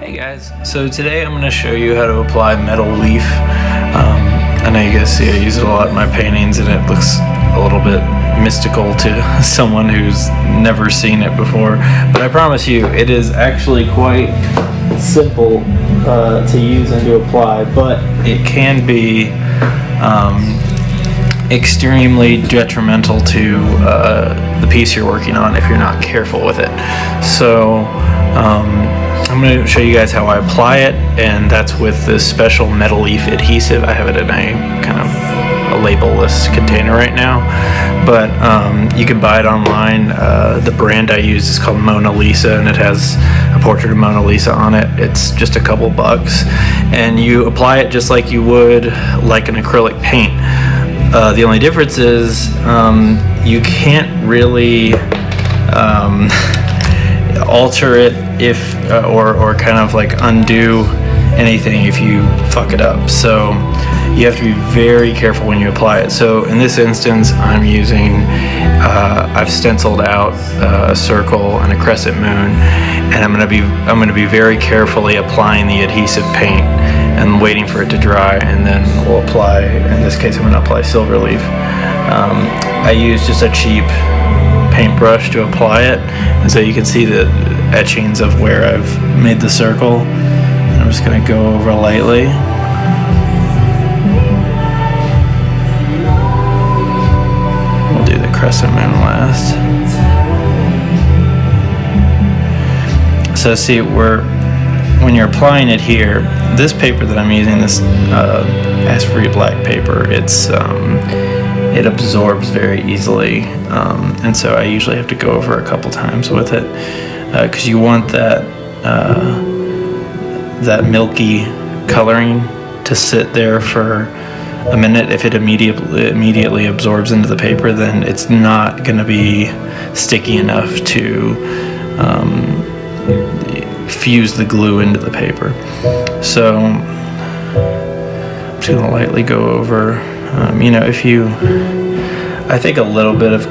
Hey guys, so today I'm going to show you how to apply metal leaf. I know you guys see I use it a lot in my paintings and it looks a little bit mystical to someone who's never seen it before, but I promise you it is actually quite simple to use and to apply, but it can be extremely detrimental to the piece you're working on if you're not careful with it. So I'm going to show you guys how I apply it, and that's with this special metal leaf adhesive. I have it in a kind of a label-less container right now, but you can buy it online. The brand I use is called Mona Lisa, and it has a portrait of Mona Lisa on it. It's just a couple bucks, and you apply it just like you would like an acrylic paint. The only difference is you can't really alter it if or kind of like undo anything if you fuck it up. So you have to be very careful when you apply it. So in this instance, I'm using I've stenciled out a circle and a crescent moon, and I'm gonna be very carefully applying the adhesive paint and waiting for it to dry, and then we'll apply. In this case, I'm gonna apply silver leaf. I use just a cheap paintbrush to apply it, and so you can see the etchings of where I've made the circle. And I'm just going to go over lightly. We'll do the crescent moon last. So see, when you're applying it here, this paper that I'm using, this Asprey black paper, it absorbs very easily, and so I usually have to go over a couple times with it, because you want that milky coloring to sit there for a minute. If it immediately absorbs into the paper, then it's not going to be sticky enough to fuse the glue into the paper. So I'm just going to lightly go over. I think a little bit of,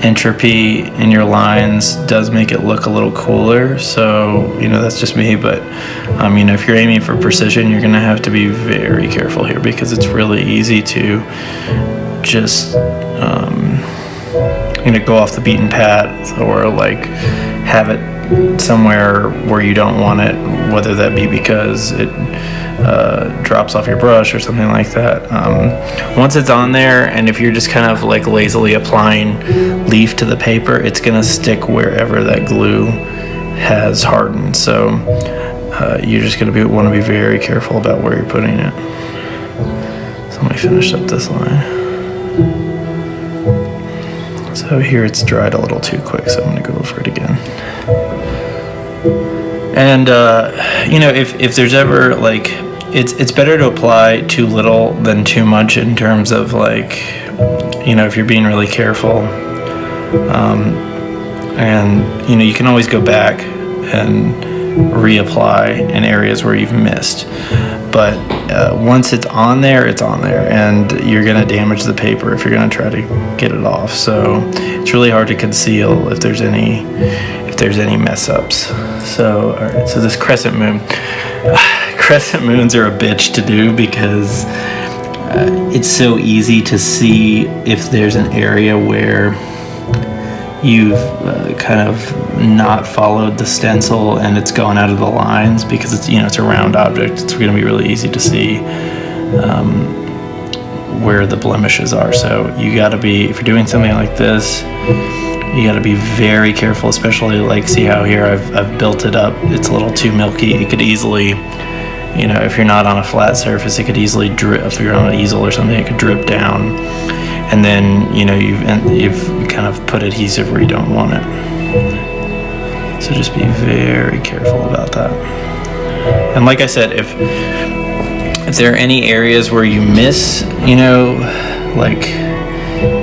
entropy in your lines does make it look a little cooler. So, that's just me. But, if you're aiming for precision, you're going to have to be very careful here, because it's really easy to just, go off the beaten path, or like have it somewhere where you don't want it, whether that be because it drops off your brush or something like that. Once it's on there, and if you're just kind of like lazily applying leaf to the paper, it's gonna stick wherever that glue has hardened. So you're just gonna want to be very careful about where you're putting it. So let me finish up this line. So here it's dried a little too quick, so I'm gonna go over it again. And if there's ever like, it's better to apply too little than too much, in terms of like, if you're being really careful, and you can always go back and reapply in areas where you've missed. But once it's on there, and you're gonna damage the paper if you're gonna try to get it off. So it's really hard to conceal if there's any mess ups. So all right, so this crescent moon. Crescent moons are a bitch to do, because it's so easy to see if there's an area where you've kind of not followed the stencil and it's gone out of the lines, because it's a round object. It's going to be really easy to see where the blemishes are. So you got to be, if you're doing something like this, you got to be very careful, especially like, see how here I've built it up. It's a little too milky. It could easily, if you're not on a flat surface, it could easily drip. If you're on an easel or something, it could drip down, and then you've kind of put adhesive where you don't want it. So just be very careful about that. And like I said, if there are any areas where you miss, like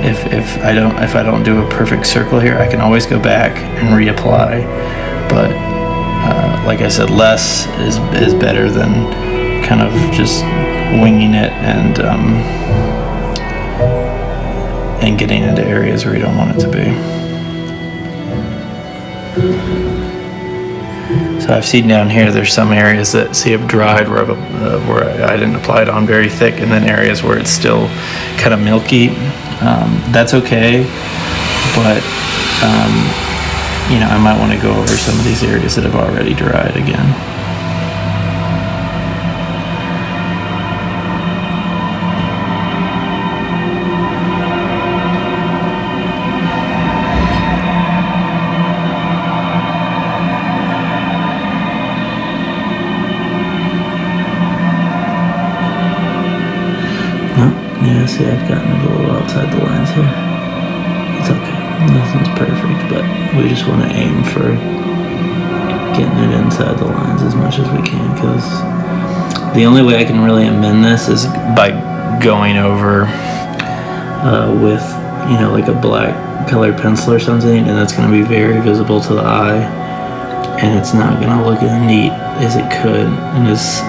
if I don't do a perfect circle here, I can always go back and reapply. But like I said, less is better than kind of just winging it and getting into areas where you don't want it to be. So I've seen down here, there's some areas that have dried where I didn't apply it on very thick, and then areas where it's still kind of milky. That's okay, but I might want to go over some of these areas that have already dried again. Yeah, see, I've gotten it a little outside the lines here. It's okay. Nothing's perfect, but we just want to aim for getting it inside the lines as much as we can, because the only way I can really amend this is by going over with, like a black colored pencil or something, and that's going to be very visible to the eye, and it's not going to look as neat as it could, and as,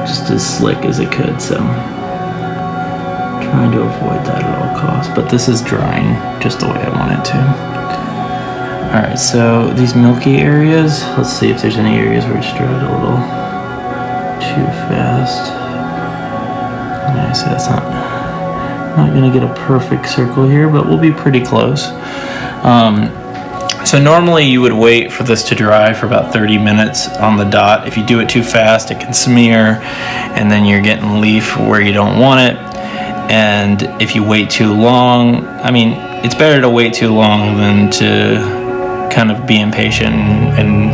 just as slick as it could, so trying to avoid that at all costs. But this is drying just the way I want it to. Alright, so these milky areas, let's see if there's any areas where it's dried a little too fast. Yeah, see, that's not gonna get a perfect circle here, but we'll be pretty close. So normally you would wait for this to dry for about 30 minutes on the dot. If you do it too fast, it can smear, and then you're getting leaf where you don't want it. And if you wait too long, it's better to wait too long than to kind of be impatient and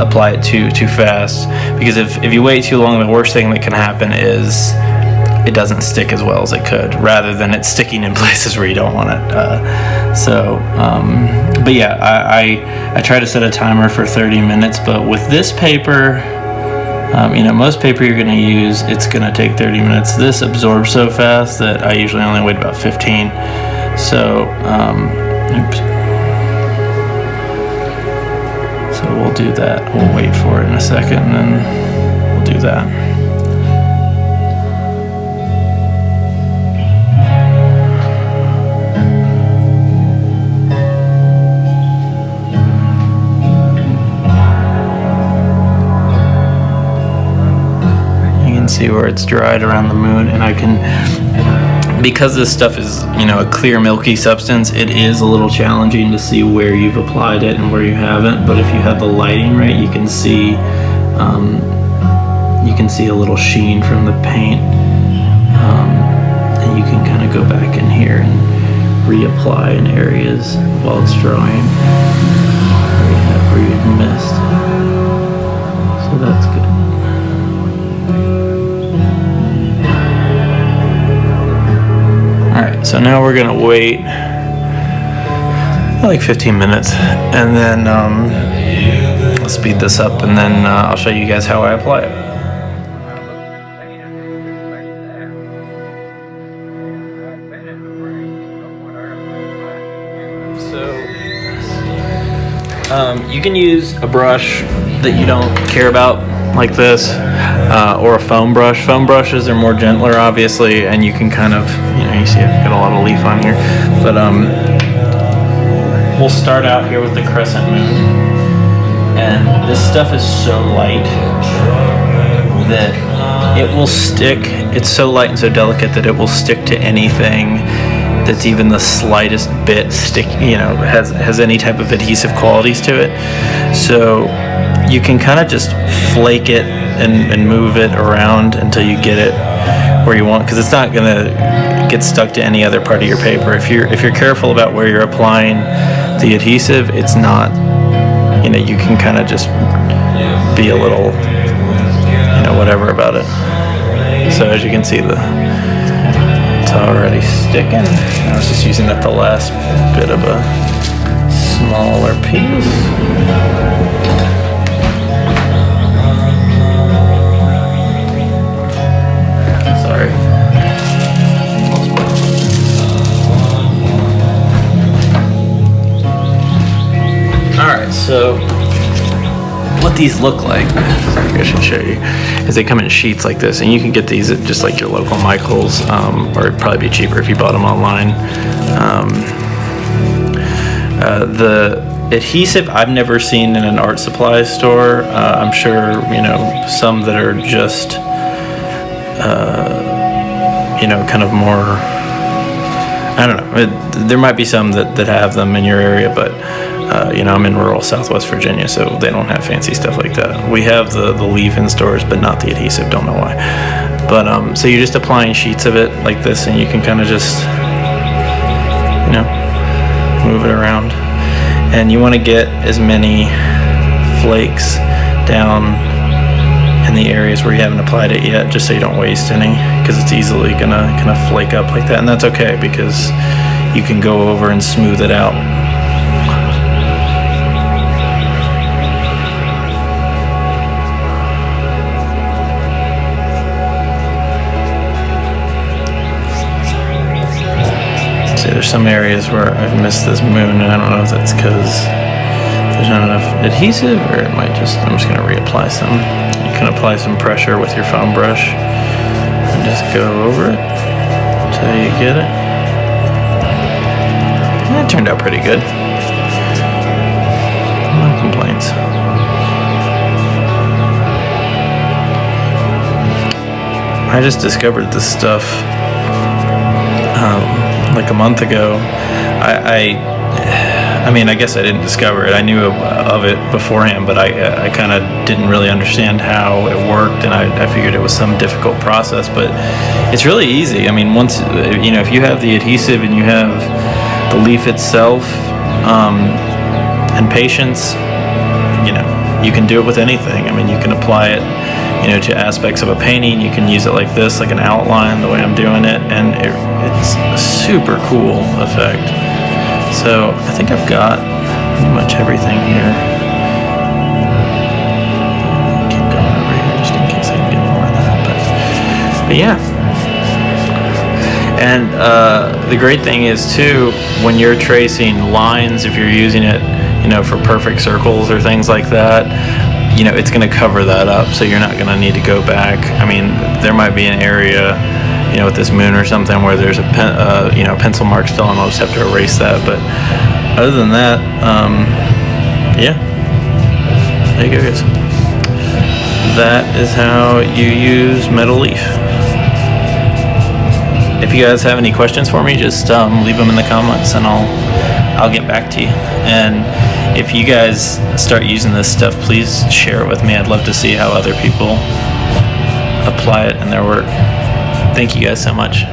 apply it too fast. Because if you wait too long, the worst thing that can happen is it doesn't stick as well as it could, rather than it sticking in places where you don't want it. But yeah, I try to set a timer for 30 minutes, but with this paper, most paper you're going to use, it's going to take 30 minutes. This absorbs so fast that I usually only wait about 15. So, oops. So we'll do that. We'll wait for it in a second, and then we'll do that. See where it's dried around the moon, and I can, because this stuff is a clear milky substance, it is a little challenging to see where you've applied it and where you haven't. But if you have the lighting right, you can see a little sheen from the paint, and you can kind of go back in here and reapply in areas while it's drying where you've missed. So that's good. Alright, so now we're gonna wait like 15 minutes, and then I'll speed this up, and then I'll show you guys how I apply it. So you can use a brush that you don't care about, like this, or a foam brush. Foam brushes are more gentler, obviously, and you can kind of, you see I've got a lot of leaf on here, but we'll start out here with the crescent moon, and this stuff is so light that it will stick. It's so light and so delicate that it will stick to anything that's even the slightest bit has any type of adhesive qualities to it. So you can kind of just flake it and move it around until you get it where you want, because it's not gonna get stuck to any other part of your paper. If you're careful about where you're applying the adhesive, it's not, you can kind of just be a little, whatever about it. So as you can see, it's already sticking. I was just using up the last bit of a smaller piece. Sorry. Alright, so what these look like, I think I should show you, is they come in sheets like this, and you can get these at just like your local Michael's, or it'd probably be cheaper if you bought them online. adhesive I've never seen in an art supply store. I'm sure, some that are just, kind of more, I don't know. There might be some that have them in your area, but, I'm in rural Southwest Virginia, so they don't have fancy stuff like that. We have the leave-in stores, but not the adhesive. Don't know why. But, so you're just applying sheets of it like this, and you can kind of just, move it around. And you want to get as many flakes down in the areas where you haven't applied it yet, just so you don't waste any, because it's easily gonna kind of flake up like that. And that's okay, because you can go over and smooth it out. There's some areas where I've missed this moon, and I don't know if that's because there's not enough adhesive, or it might just, I'm just going to reapply some. You can apply some pressure with your foam brush and just go over it until you get it. That turned out pretty good. No complaints. I just discovered this stuff like a month ago. I mean, I guess I didn't discover it. I knew of it beforehand, but I kind of didn't really understand how it worked, and I figured it was some difficult process, but it's really easy. I mean, once, if you have the adhesive and you have the leaf itself, and patience, you can do it with anything. I mean, you can apply it, to aspects of a painting. You can use it like this, like an outline, the way I'm doing it, and it's a super cool effect. So I think I've got pretty much everything here. Keep going over here just in case I can get more of that. But yeah. And the great thing is too, when you're tracing lines, if you're using it, for perfect circles or things like that, it's going to cover that up, so you're not going to need to go back. I mean, there might be an area, with this moon or something where there's a pencil mark still, and I'll just have to erase that. But other than that, yeah, there you go, guys. That is how you use metal leaf. If you guys have any questions for me, just leave them in the comments, and I'll get back to you. And if you guys start using this stuff, please share it with me. I'd love to see how other people apply it in their work. Thank you guys so much.